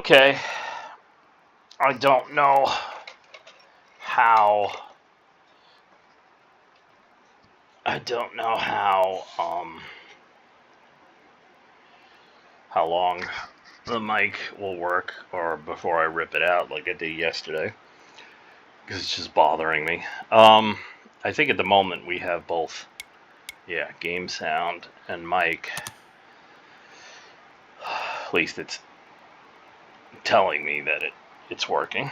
Okay, I don't know how. I don't know how long the mic will work, or before I rip it out like I did yesterday, because it's just bothering me. I think at the moment we have both, game sound and mic. At least it's telling me that it's working.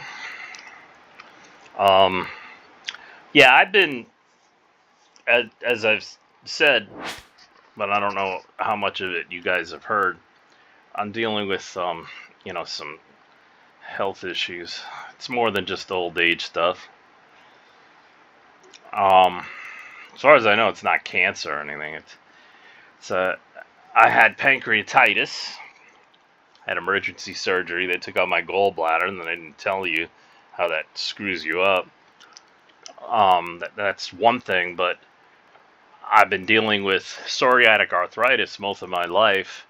I've been, as I've said, but I don't know how much of it you guys have heard. I'm dealing with some health issues. It's more than just old age stuff. As far as I know, it's not cancer or anything. I had pancreatitis. Had emergency surgery. They took out my gallbladder, and then they didn't tell you how that screws you up. That's one thing, but I've been dealing with psoriatic arthritis most of my life.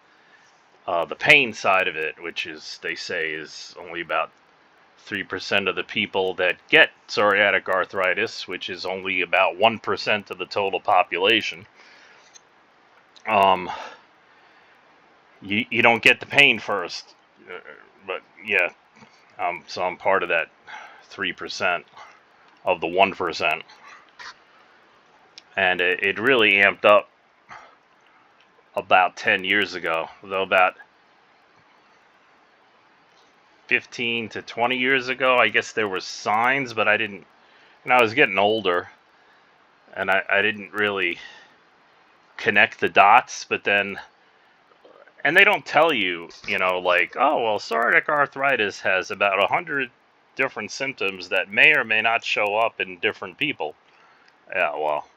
The pain side of it, which they say is only about 3% of the people that get psoriatic arthritis, which is only about 1% of the total population. You don't get the pain first, but yeah, so I'm part of that 3% of the 1%, and it really amped up about 10 years ago, though about 15 to 20 years ago, I guess there were signs, but I didn't, I was getting older, and I didn't really connect the dots, but then, and they don't tell you, like, oh, well, psoriatic arthritis has about 100 different symptoms that may or may not show up in different people. Yeah, well,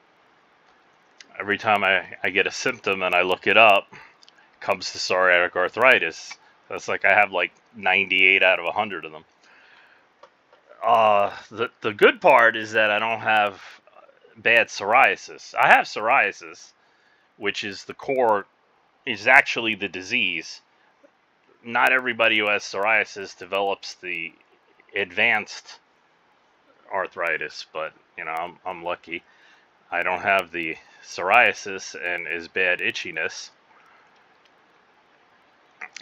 every time I get a symptom and I look it up, it comes to psoriatic arthritis. That's like I have like 98 out of 100 of them. The good part is that I don't have bad psoriasis. I have psoriasis, which is the core, is actually the disease. Not everybody who has psoriasis develops the advanced arthritis, but I'm lucky. I don't have the psoriasis and as bad itchiness.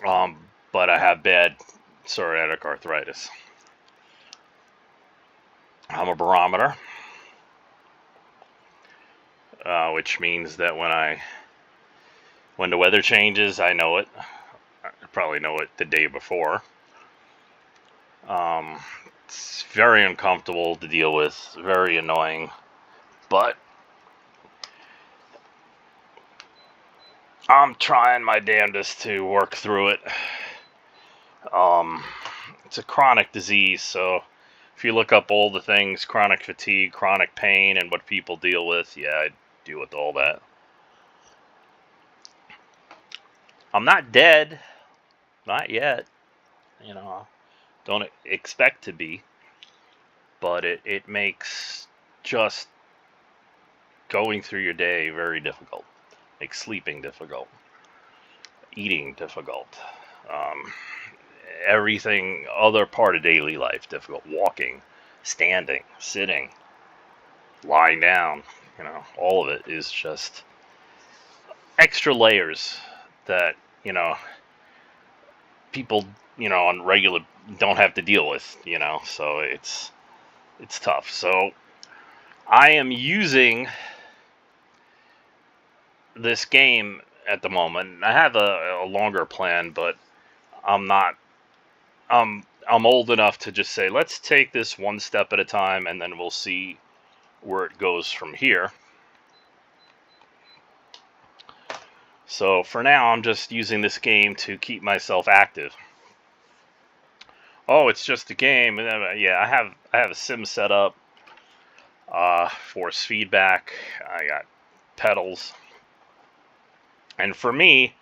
But I have bad psoriatic arthritis. I'm a barometer, which means that when the weather changes, I know it. I probably know it the day before. It's very uncomfortable to deal with, very annoying, but I'm trying my damnedest to work through it. It's a chronic disease, so if you look up all the things, chronic fatigue, chronic pain, and what people deal with, I deal with all that. I'm not dead. Not yet. Don't expect to be. But it makes just going through your day very difficult. Makes sleeping difficult. Eating difficult. Everything, other part of daily life difficult. Walking, standing, sitting, lying down, all of it is just extra layers that, people, on regular don't have to deal with, so it's tough. So I am using this game at the moment. I have a longer plan, but I'm not, I'm old enough to just say, let's take this one step at a time, and then we'll see where it goes from here. So for now, I'm just using this game to keep myself active. Oh, it's just a game. Yeah, I have a sim set up. Force feedback. I got pedals. And for me,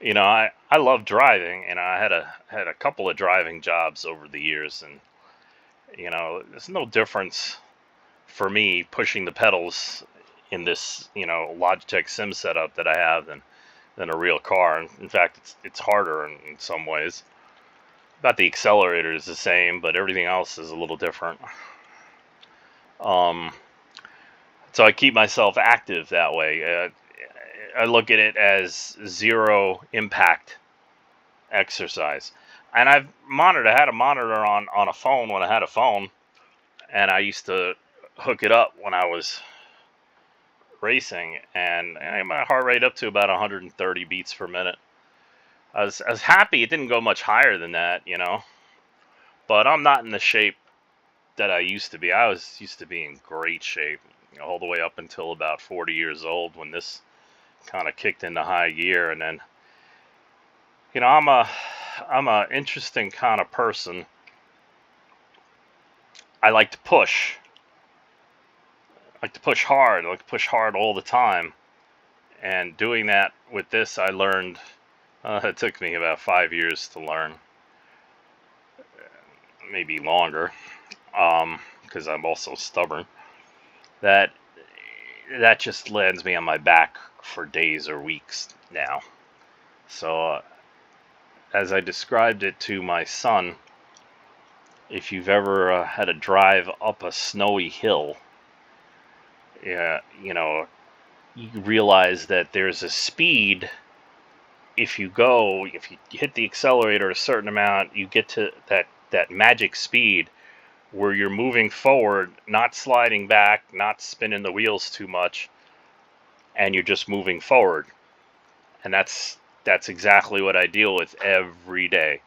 I love driving, and I had a couple of driving jobs over the years, and there's no difference for me pushing the pedals in this Logitech sim setup that I have than a real car. In fact, it's harder in some ways. About the accelerator is the same, but everything else is a little different. So I keep myself active that way. I look at it as zero impact exercise. And I had a monitor on a phone when I had a phone, and I used to hook it up when I was racing, and I had my heart rate up to about 130 beats per minute. I was happy it didn't go much higher than that, but I'm not in the shape that I used to be. I used to be in great shape, all the way up until about 40 years old when this kind of kicked into high gear. And then, I'm a interesting kind of person. I like to push. I like to push hard. I like to push hard all the time. And doing that with this, I learned. It took me about 5 years to learn, maybe longer, because I'm also stubborn. That just lands me on my back for days or weeks now. So, as I described it to my son, if you've ever had to drive up a snowy hill, you realize that there's a speed. If you hit the accelerator a certain amount, you get to that magic speed where you're moving forward, not sliding back, not spinning the wheels too much, and you're just moving forward. And that's exactly what I deal with every day.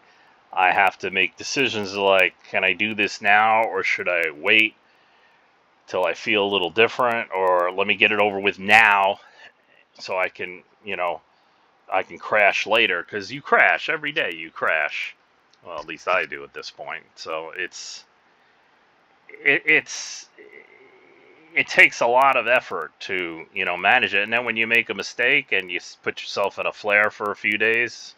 I have to make decisions like, can I do this now, or should I wait till I feel a little different, or let me get it over with now so I can, I can crash later, because you crash every day. You crash. Well, at least I do at this point. So it takes a lot of effort to manage it. And then when you make a mistake and you put yourself in a flare for a few days,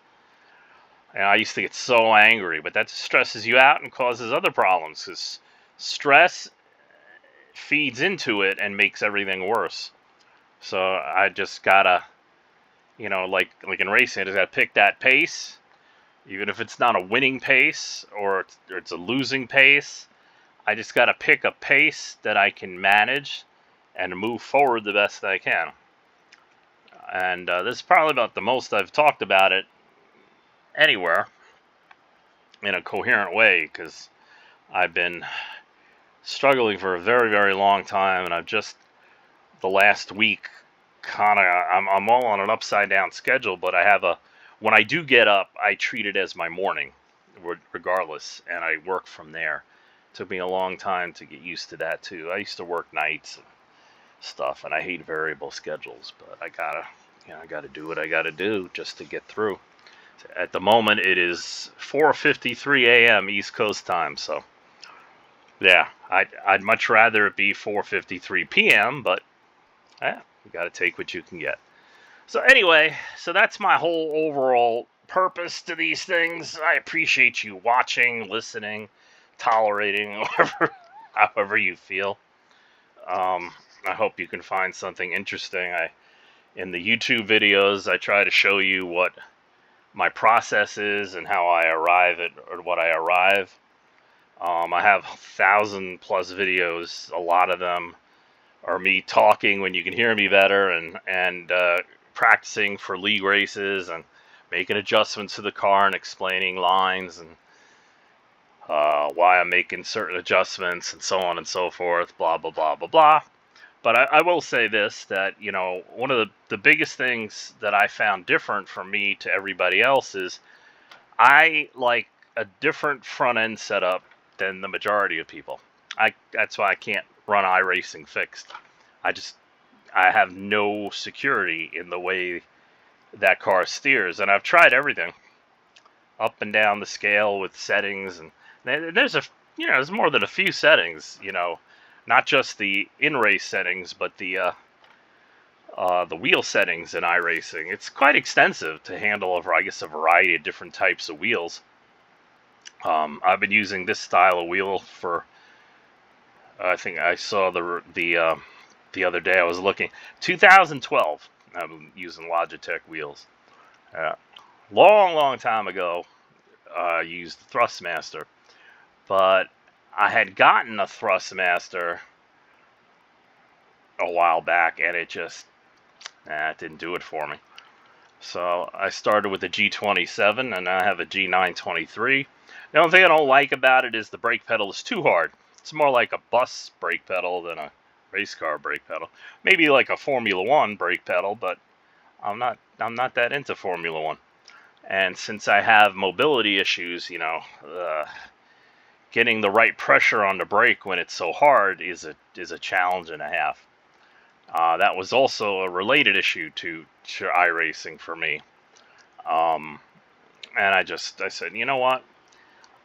and I used to get so angry, but that stresses you out and causes other problems, because stress feeds into it and makes everything worse. So I just gotta, like in racing, I just gotta pick that pace, even if it's not a winning pace or it's a losing pace. I just gotta pick a pace that I can manage and move forward the best I can. And this is probably about the most I've talked about it anywhere in a coherent way, because I've been struggling for a very, very long time, and I've just the last week I'm all on an upside down schedule. But when I do get up, I treat it as my morning, regardless, and I work from there. It took me a long time to get used to that too. I used to work nights and stuff, and I hate variable schedules, but I gotta do what I gotta do just to get through. At the moment, it is 4:53 a.m. East Coast time, so yeah, I'd much rather it be 4:53 p.m., but you got to take what you can get. So anyway, so that's my whole overall purpose to these things. I appreciate you watching, listening, tolerating, however you feel. I hope you can find something interesting. In the YouTube videos, I try to show you what my process is and how I arrive at or what I arrive. I have 1,000+ videos. A lot of them are me talking when you can hear me better, and practicing for league races and making adjustments to the car and explaining lines and why I'm making certain adjustments and so on and so forth, blah, blah, blah, blah, blah. But I will say this, that, one of the biggest things that I found different from me to everybody else is I like a different front end setup than the majority of people. That's why I can't run iRacing fixed. I have no security in the way that car steers, and I've tried everything up and down the scale with settings, and there's more than a few settings, not just the in-race settings, but the wheel settings in iRacing. It's quite extensive to handle a variety of different types of wheels. I've been using this style of wheel for, I think I saw the other day, I was looking, 2012. I've been using Logitech wheels. Long time ago, use the Thrustmaster. But I had gotten a Thrustmaster a while back, and it just it didn't do it for me. So I started with a G27, and I have a G923. The only thing I don't like about it is the brake pedal is too hard. It's more like a bus brake pedal than a race car brake pedal. Maybe like a Formula One brake pedal, but I'm not that into Formula One. And since I have mobility issues, getting the right pressure on the brake when it's so hard is a challenge and a half. That was also a related issue to iRacing for me. And I said, you know what?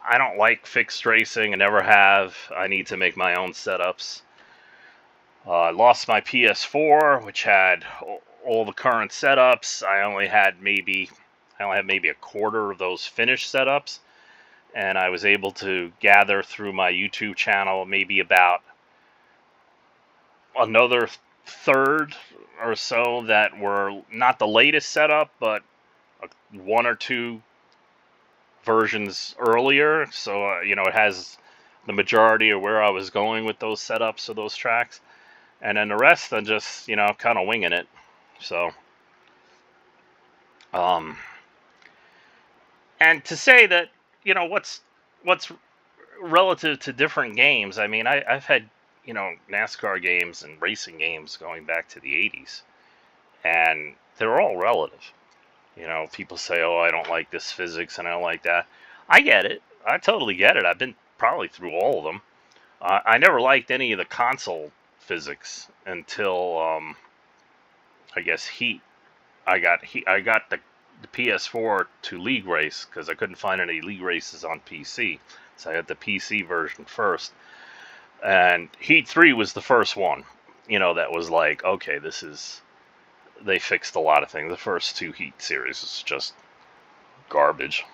I don't like fixed racing. I never have. I need to make my own setups. I lost my PS4, which had all the current setups. I only had maybe a quarter of those finished setups. And I was able to gather through my YouTube channel maybe about another third or so that were not the latest setup, but one or two versions earlier. So, it has the majority of where I was going with those setups or those tracks. And then the rest, I'm just, kind of winging it. So, and to say that, what's relative to different games, I mean, I've had, NASCAR games and racing games going back to the 80s. And they're all relative. People say, oh, I don't like this physics and I don't like that. I get it. I totally get it. I've been probably through all of them. I never liked any of the console physics until, I guess, Heat. I got the PS4 to League Race because I couldn't find any League Races on PC. So I had the PC version first. And Heat 3 was the first one, that was like, okay, they fixed a lot of things. The first two Heat series is just garbage.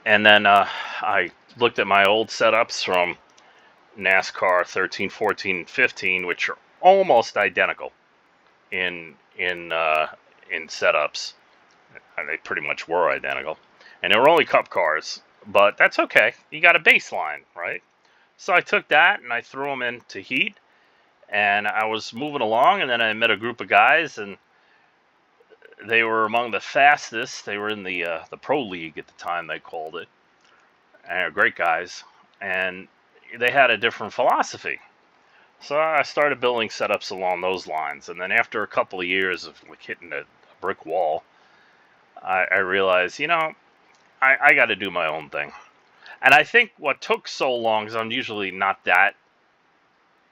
And then I looked at my old setups from NASCAR 13, 14, and 15, which are almost identical in setups. They pretty much were identical. And they were only cup cars, but that's okay. You got a baseline, right? So I took that and I threw them into Heat. And I was moving along, and then I met a group of guys, and they were among the fastest. They were in the Pro League at the time, they called it. And they're great guys. And they had a different philosophy. So I started building setups along those lines. And then after a couple of years of hitting a brick wall, I realized, I got to do my own thing. And I think what took so long, because I'm usually not that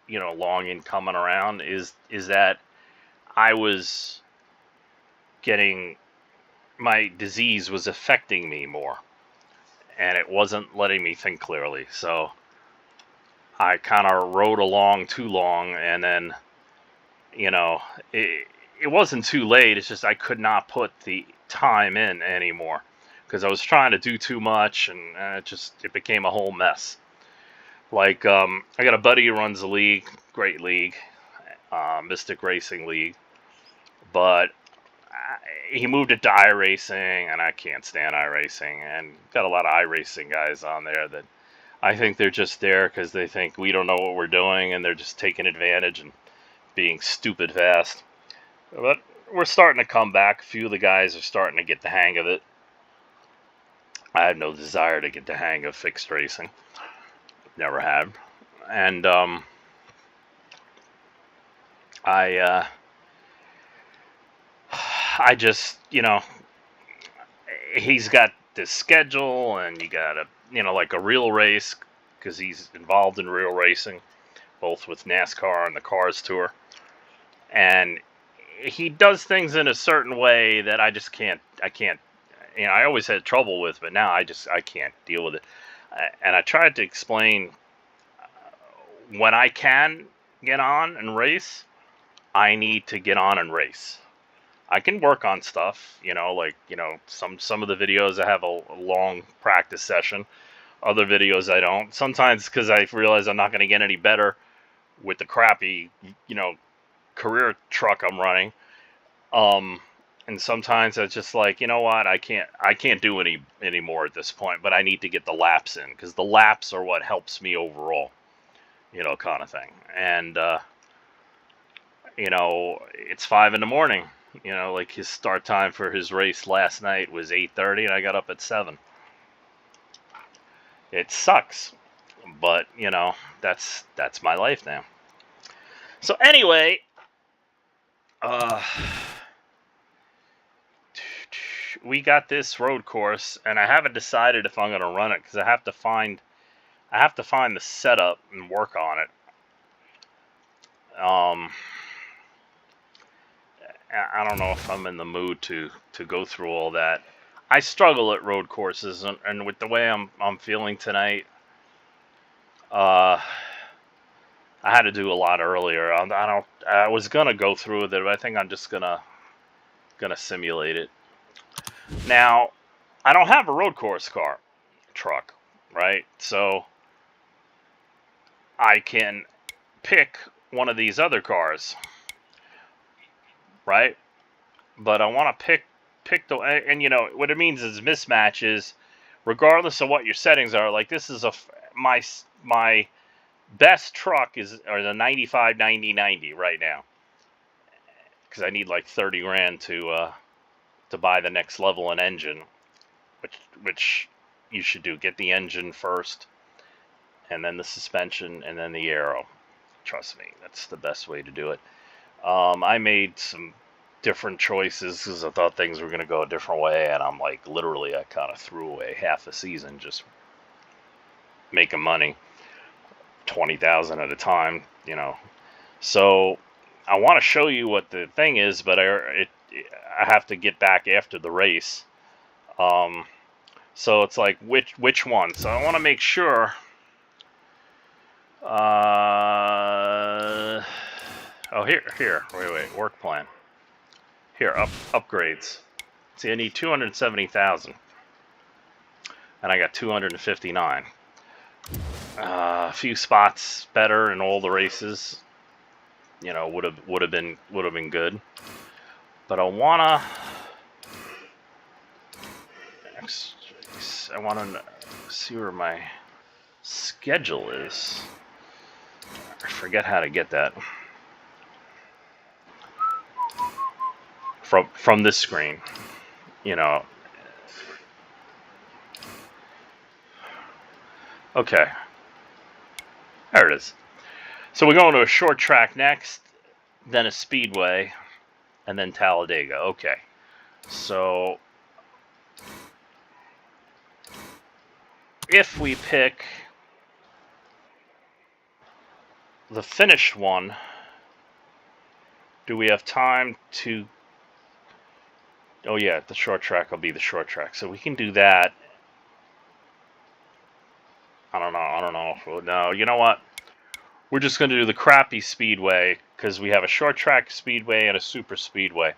long in coming around, is that I was getting, my disease was affecting me more, and it wasn't letting me think clearly. So I kind of rode along too long, and then, it wasn't too late. It's just I could not put the time in anymore because I was trying to do too much, and it became a whole mess. Like, I got a buddy who runs a league, great league, Mystic Racing League, but he moved it to iRacing, and I can't stand iRacing, and got a lot of iRacing guys on there that I think they're just there because they think we don't know what we're doing, and they're just taking advantage and being stupid fast. But we're starting to come back. A few of the guys are starting to get the hang of it. I have no desire to get the hang of fixed racing. Never had. And I just, he's got this schedule, and you got like a real race, because he's involved in real racing, both with NASCAR and the Cars Tour. And he does things in a certain way that I can't, I always had trouble with, but now I can't deal with it. And I tried to explain, when I can get on and race, I need to get on and race. I can work on stuff, some of the videos I have a long practice session. Other videos I don't. Sometimes because I realize I'm not going to get any better with the crappy, career truck I'm running. And sometimes it's just like, you know what, I can't do any more at this point, but I need to get the laps in, because the laps are what helps me overall, kind of thing. And it's 5 in the morning. Like his start time for his race last night was 8:30, and I got up at 7. It sucks, but that's my life now. So anyway, we got this road course, and I haven't decided if I'm going to run it, because I have to find the setup and work on it. I don't know if I'm in the mood to go through all that. I struggle at road courses, and with the way I'm feeling tonight, I had to do a lot earlier. I was gonna go through with it, but I think I'm just gonna simulate it. Now, I don't have a road course truck, right? So I can pick one of these other cars, right? But I want to pick the, and what it means is mismatches, regardless of what your settings are. Like, this is my best truck are the 95, 90, 90 right now, because I need like 30 grand to buy the next level in engine, which you should do. Get the engine first, and then the suspension, and then the aero. Trust me, that's the best way to do it. I made some different choices because I thought things were going to go a different way, and I'm like, literally, I kind of threw away half a season just making money, 20,000 at a time, So I want to show you what the thing is, but I have to get back after the race. So it's like, which one? So I want to make sure. Here. Wait. Work plan. Here, upgrades. See, I need 270,000, and I got 259. A few spots better in all the races. Would have been good. But I wanna see where my schedule is. I forget how to get that from this screen. Okay. There it is. So we're going to a short track next, then a speedway, and then Talladega. Okay. So if we pick the finished one, do we have time to... Oh yeah, the short track will be the short track. So we can do that. I don't know. No, you know what? We're just going to do the crappy speedway, because we have a short track speedway and a super speedway.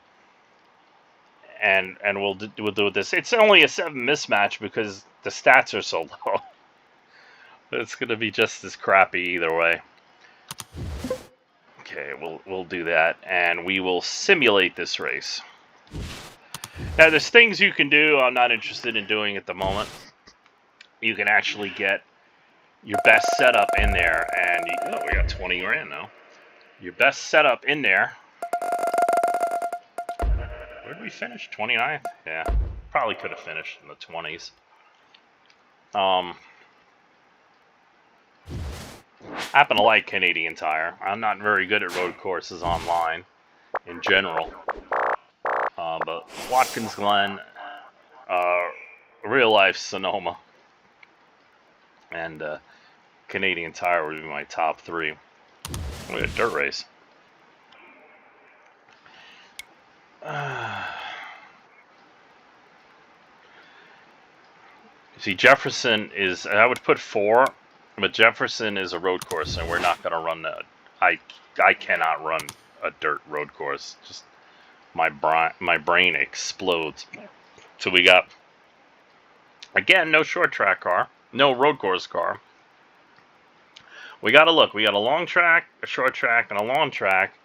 And we'll do this. It's only a 7 mismatch because the stats are so low. It's going to be just as crappy either way. Okay, we'll do that, and we will simulate this race. Now, there's things you can do I'm not interested in doing at the moment. You can actually get your best setup in there, and we got 20 grand now. Your best setup in there. Where did we finish? 29th? Yeah, probably could have finished in the 20s. I happen to like Canadian Tire. I'm not very good at road courses online in general. But Watkins Glen, real life Sonoma, and Canadian Tire would be my top 3. We had a dirt race. See, Jefferson is... I would put 4, but Jefferson is a road course, and we're not going to run that. I cannot run a dirt road course. Just my brain explodes. So we got, again, no short track car, no road course car. We got to look. We got a long track, a short track, and a long track.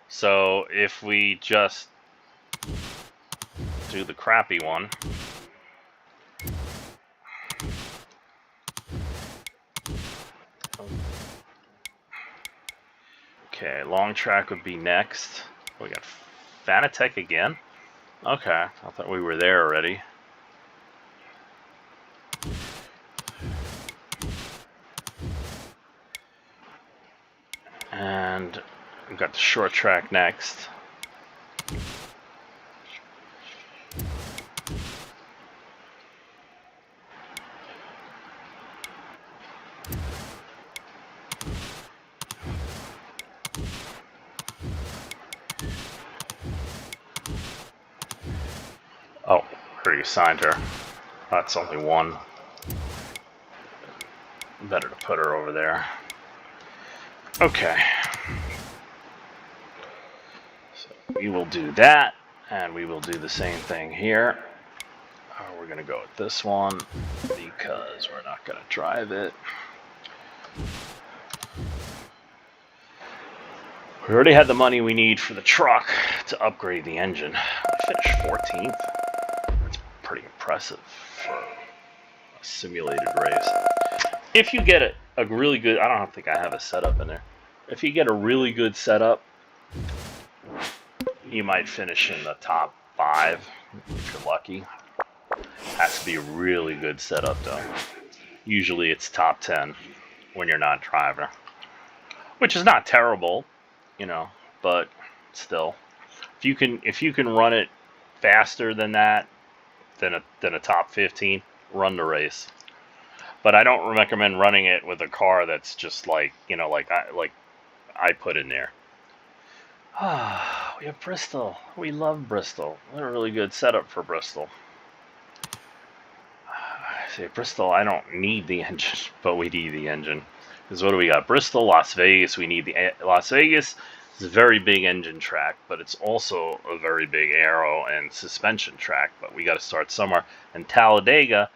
So if we just do the crappy one. Okay, long track would be next. We got Fanatec again. Okay, I thought we were there already. And we've got the short track next. Oh, I already assigned her. That's only one. Better to put her over there. Okay. So we will do that, and we will do the same thing here. We're going to go with this one because we're not going to drive it. We already had the money we need for the truck to upgrade the engine. I finished 14th. That's pretty impressive for a simulated race. If you get a really good, I don't think I have a setup in there. If you get a really good setup, you might finish in the top 5 if you're lucky. Has to be a really good setup though. Usually it's top 10 when you're not driving, which is not terrible, you know, but still, if you can run it faster than that, than a top 15, run the race. But I don't recommend running it with a car that's just like, you know, like I put in there. Ah, we have Bristol. We love Bristol. What a really good setup for Bristol. See, Bristol, I don't need the engine, but we need the engine. Because what do we got? Bristol, Las Vegas. We need the Las Vegas. It's a very big engine track, but it's also a very big aero and suspension track. But we got to start somewhere. And Talladega.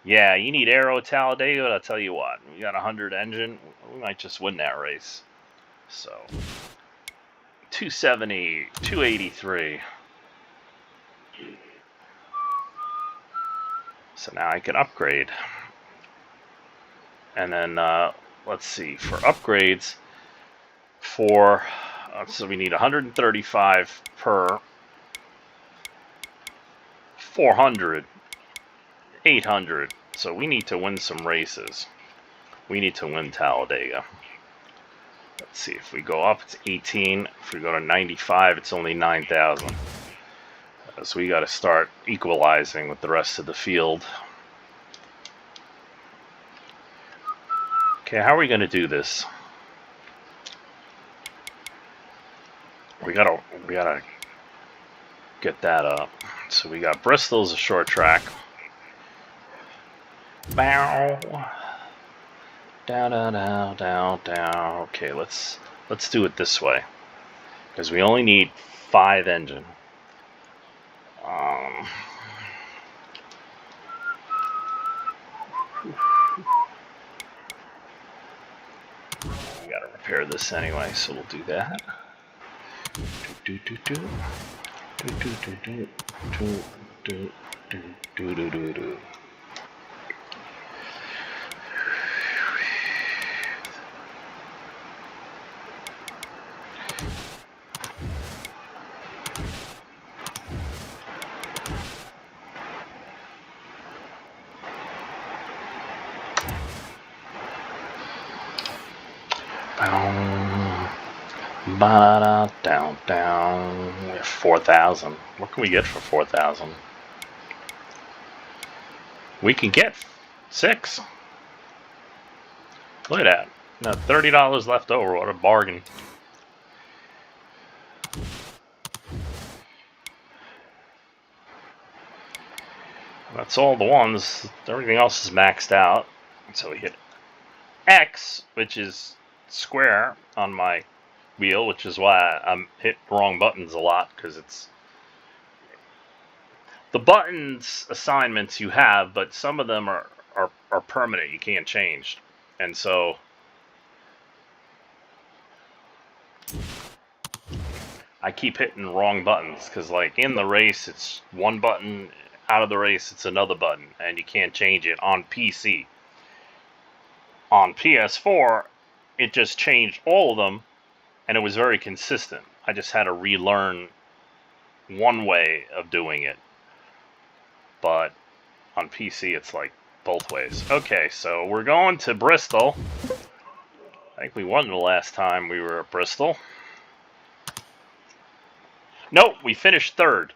Yeah, you need aero Talladega, but I'll tell you what, we got 100 engine, we might just win that race. So, 270, 283. So now I can upgrade. And then, let's see, for upgrades, so we need 135 per 400. 800. So we need to win some races. We need to win Talladega. Let's see, if we go up, it's 18. If we go to 95, it's only 9,000. So we got to start equalizing with the rest of the field. Okay, how are we going to do this? We gotta get that up. So we got Bristol's a short track. Bow. Down, down, down, down, down. Okay, let's do it this way, because we only need 5 engine. We gotta repair this anyway, so we'll do that. Do do do do do do do do do do do do do. Down. We have 4,000. What can we get for 4,000? We can get 6. Look at that. Now $30 left over. What a bargain. That's all the ones. Everything else is maxed out. So we hit X, which is square on my wheel, which is why I'm hit wrong buttons a lot, because it's the buttons assignments you have, but some of them are permanent. You can't change, and so I keep hitting the wrong buttons, because like in the race it's one button, out of the race it's another button, and you can't change it on PC. On PS4, it just changed all of them, and it was very consistent. I just had to relearn one way of doing it. But on PC, it's like both ways. Okay, so we're going to Bristol. I think we won the last time we were at Bristol. Nope, we finished third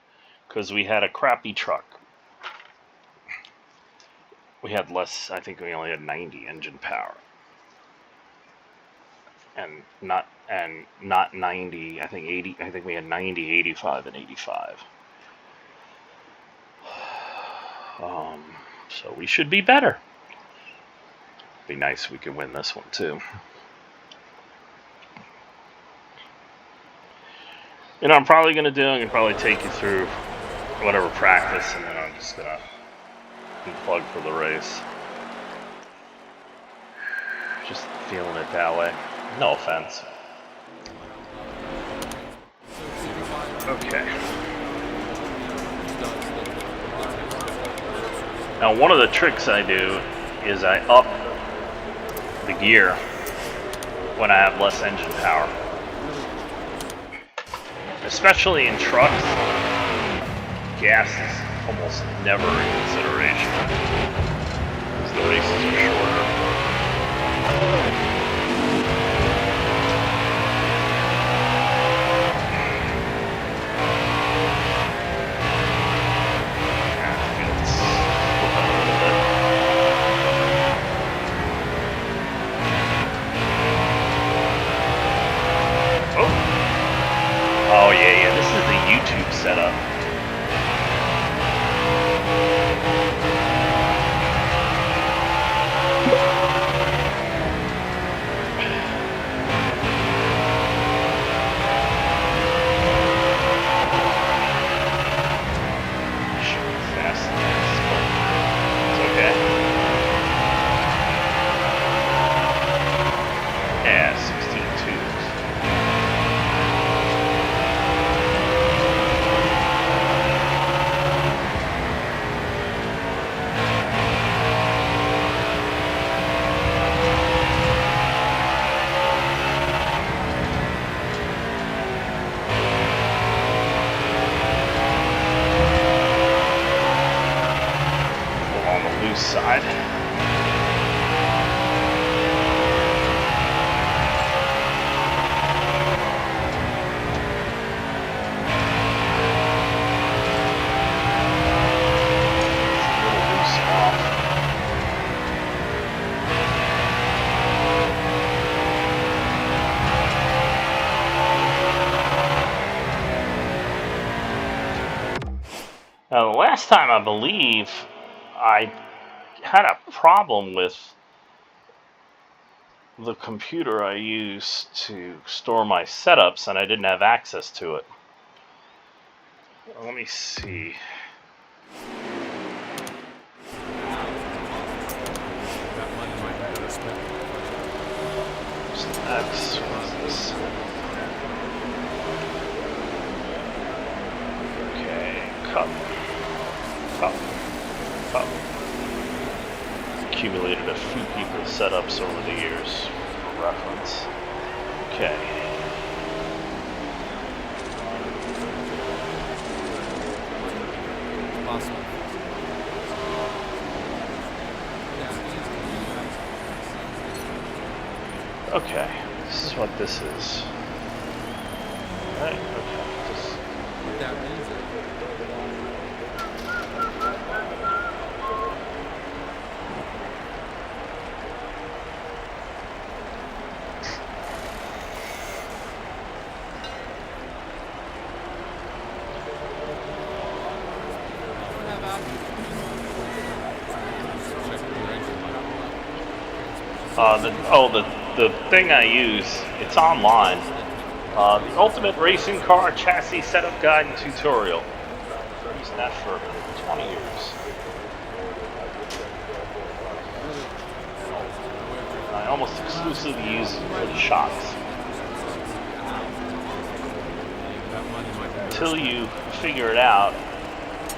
because we had a crappy truck. We had less, I think we only had 90 engine power. And not 90, I think 80, I think we had 90, 85, and 85. So we should be better. Be nice if we could win this one too. You know, I'm probably going to probably take you through whatever practice, and then I'm just going to unplug for the race. Just feeling it that way. No offense. Okay. Now, one of the tricks I do is I up the gear when I have less engine power. Especially in trucks, gas is almost never a consideration because the races are shorter. Oh yeah, this is the YouTube setup. Fast, it's okay. Yeah, 16.2s. Side. Now, the last time I believe I had a problem with the computer I use to store my setups, and I didn't have access to it. Let me see. That's what's this? Okay, cup. Accumulated a few people's setups over the years for reference. Okay. Awesome. Okay, this is what this is. Alright, okay. Just That means it. the thing I use, it's online. The Ultimate Racing Car Chassis Setup Guide and Tutorial. I've used that for 20 years. I almost exclusively use it for the shocks. until you figure it out,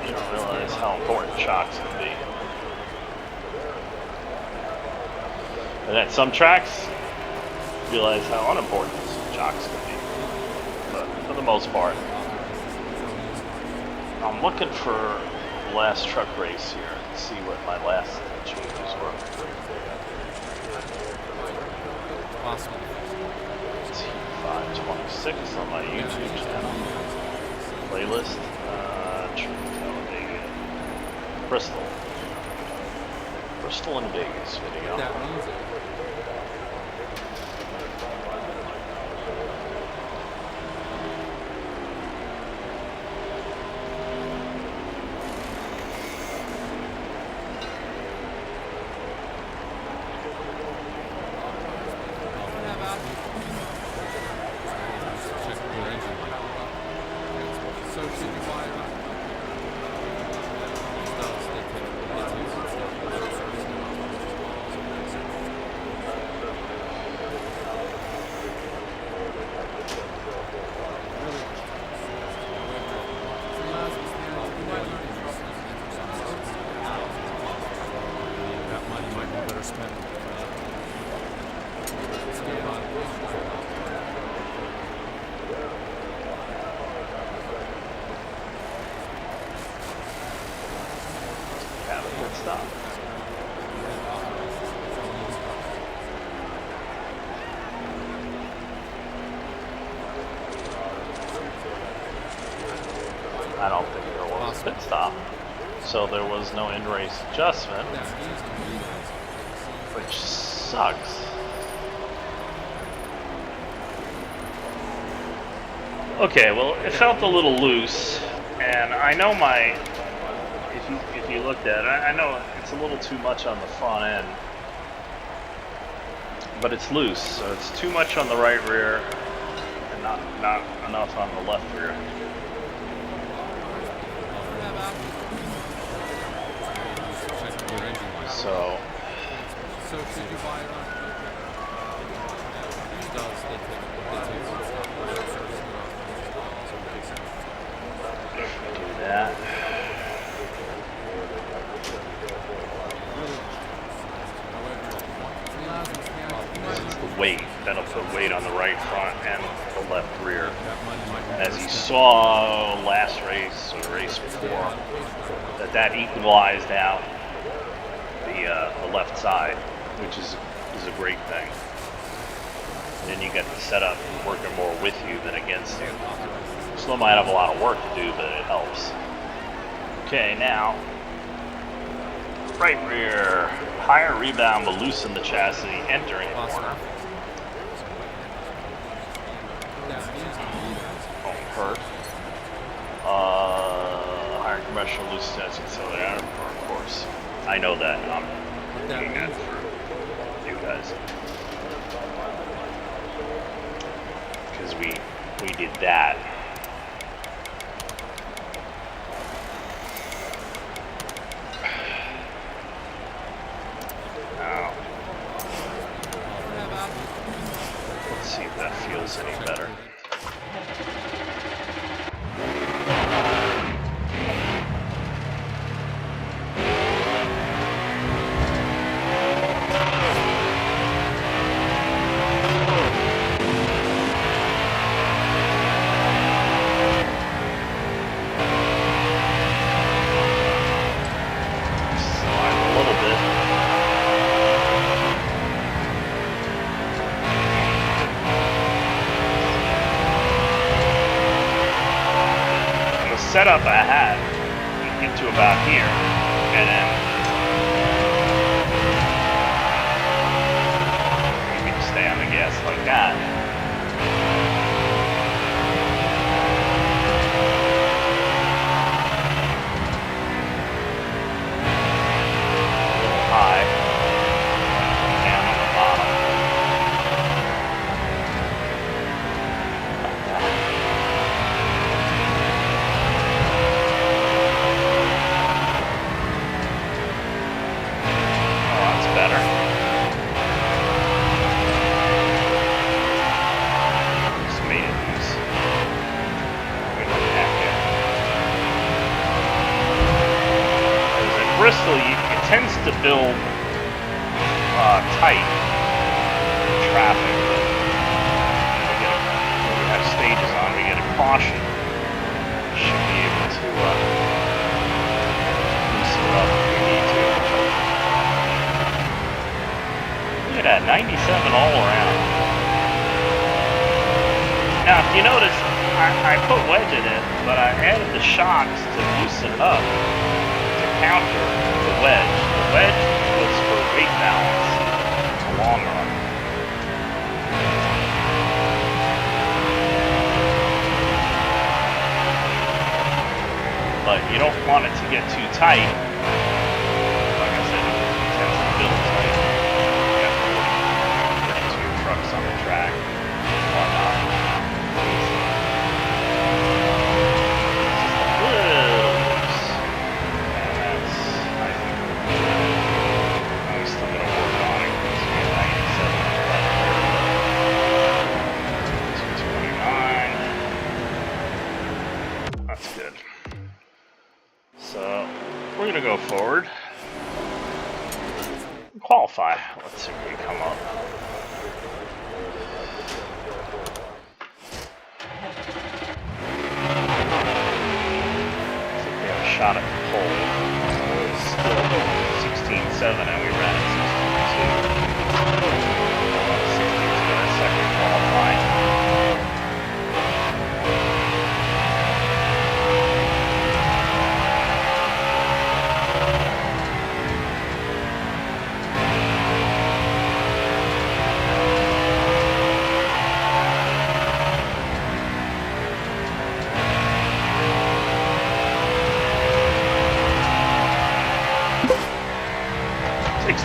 you don't realize how important shocks can be. And at some tracks, you realize how unimportant shocks can be. But for the most part, I'm looking for the last truck race here and see what my last changes were. Awesome. It's 526 on my YouTube channel. Playlist, Bristol. Bristol and Vegas video. That music. I don't think there was a pit stop, so there was no in-race adjustment, which sucks. Okay, well, it felt a little loose, and I know if you looked at it, I know it's a little too much on the front end, but it's loose, so it's too much on the right rear and not enough on the left rear. So do that. This is the weight. That'll put weight on the right front and the left rear. As you saw last race or race before, that equalized out the left side, which is a great thing. And then you get the setup working more with you than against you. Still might have a lot of work to do, but it helps. Okay, now right rear, higher rebound will loosen the chassis entering the corner. Won't hurt. Higher compression will loosen chassis accelerator, of course. I know that. I'm looking at for you guys. Because we did that. Now, let's see if that feels any better. Setup I had, you get to about here, and then you can stay on the gas like that. A little high, down on the bottom. Bristol, it tends to build tight traffic. When we have stages on, we get a caution. Should be able to loosen it up if we need to. Look at that, 97 all around. Now, if you notice, I put wedge in it, but I added the shocks to loosen it up to counter the wedge. The wedge was for weight balance in the long run. But you don't want it to get too tight. Like I said, it tends to build tight. You have to bring two trucks on the track and whatnot. We're going to go forward. Qualify. Let's see if we come up. See if we have a shot at the pole. It was still 16.7 and we ran at 16.2. 16's got a second qualifying.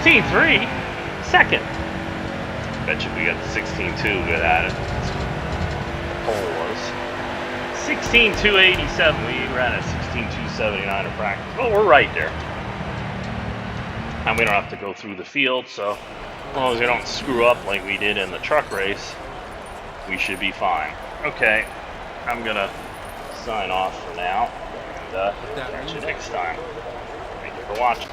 .3, second. Bet you we got the 16.2 good at it. The pole was 16.287. We ran at 16.279 in practice. Well, we're right there. And we don't have to go through the field, so as long as we don't screw up like we did in the truck race, we should be fine. Okay, I'm gonna sign off for now, and catch you next time. Thank you for watching.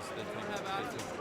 because they think my motors.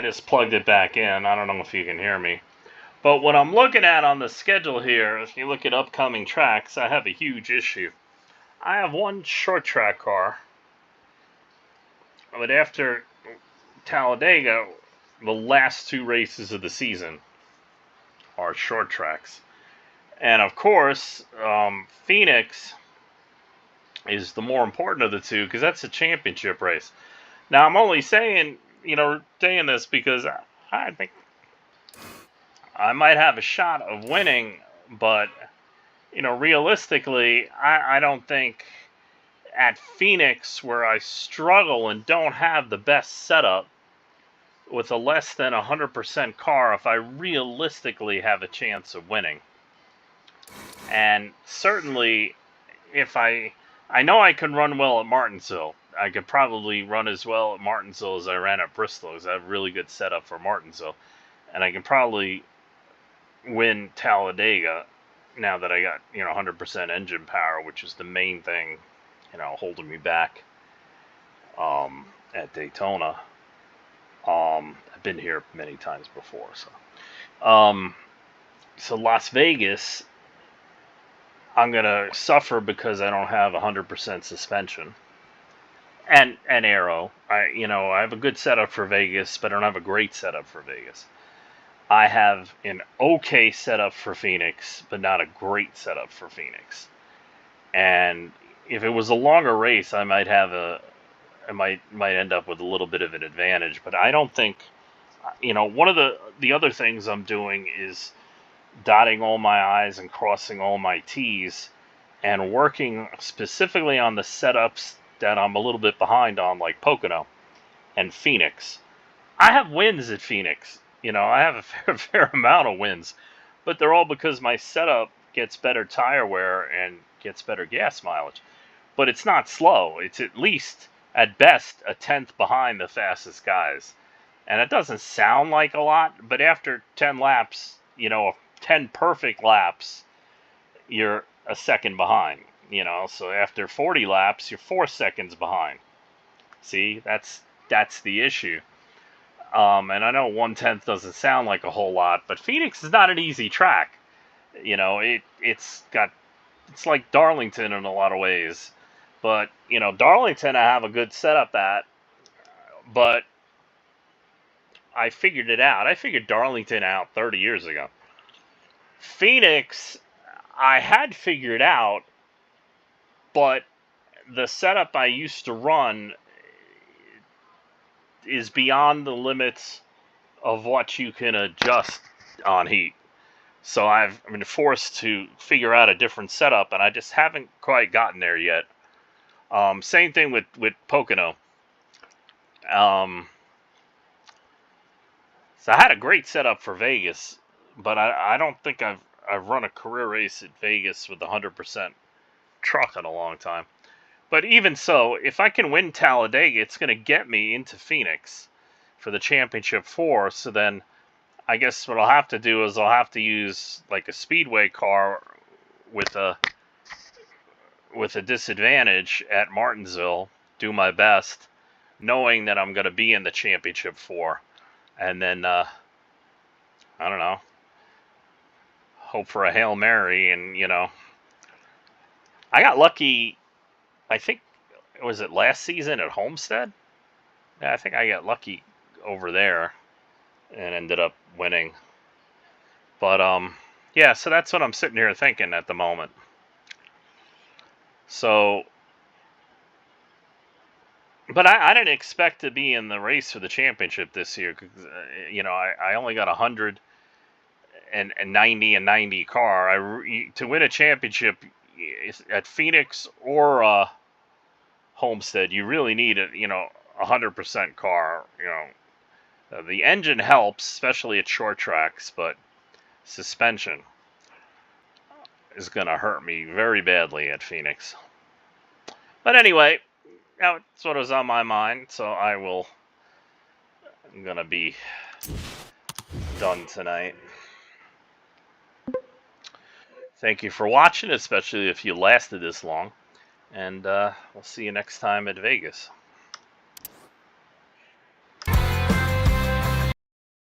just plugged it back in. I don't know if you can hear me. But what I'm looking at on the schedule here, if you look at upcoming tracks, I have a huge issue. I have one short track car, but after Talladega, the last two races of the season are short tracks. And of course, Phoenix is the more important of the two because that's a championship race. Now, I'm only saying this because I think I might have a shot of winning, but realistically, I don't think at Phoenix, where I struggle and don't have the best setup with a less than 100% car, if I realistically have a chance of winning. And certainly, if I know I can run well at Martinsville. I could probably run as well at Martinsville as I ran at Bristol, because I have a really good setup for Martinsville. And I can probably win Talladega now that I got 100% engine power, which is the main thing holding me back at Daytona. I've been here many times before, so Las Vegas, I'm gonna suffer because I don't have 100% suspension and aero. I have a good setup for Vegas, but I don't have a great setup for Vegas. I have an okay setup for Phoenix, but not a great setup for Phoenix. And if it was a longer race, I might end up with a little bit of an advantage. But I don't think, one of the other things I'm doing is dotting all my I's and crossing all my T's, and working specifically on the setups that I'm a little bit behind on, like Pocono and Phoenix. I have wins at Phoenix. I have a fair amount of wins, but they're all because my setup gets better tire wear and gets better gas mileage. But it's not slow. It's at least, at best, a tenth behind the fastest guys. And it doesn't sound like a lot, but after 10 laps, 10 perfect laps, you're a second behind. So after 40 laps, you're 4 seconds behind. See, that's the issue. And I know 1/10 doesn't sound like a whole lot, but Phoenix is not an easy track. It's like Darlington in a lot of ways. But, Darlington I have a good setup at, but I figured it out. I figured Darlington out 30 years ago. Phoenix, I had figured out, but the setup I used to run is beyond the limits of what you can adjust on heat. So I've been forced to figure out a different setup, and I just haven't quite gotten there yet. Same thing with Pocono. So I had a great setup for Vegas, but I don't think I've run a career race at Vegas with 100% truck in a long time. But even so, if I can win Talladega, it's going to get me into Phoenix for the Championship 4. So then I guess what I'll have to do is I'll have to use like a speedway car with a disadvantage at Martinsville, do my best, knowing that I'm going to be in the Championship 4. And then, I don't know, hope for a Hail Mary. And, I got lucky, I think, was it last season at Homestead? Yeah, I think I got lucky over there and ended up winning. But, yeah, so that's what I'm sitting here thinking at the moment. So, but I didn't expect to be in the race for the championship this year. Cause, I only got 190 and 90 car. To win a championship at Phoenix or Homestead, you really need a 100% car. The engine helps, especially at short tracks, but suspension is going to hurt me very badly at Phoenix. But anyway, that's what was on my mind, so I'm going to be done tonight. Thank you for watching, especially if you lasted this long, and we'll see you next time at Vegas.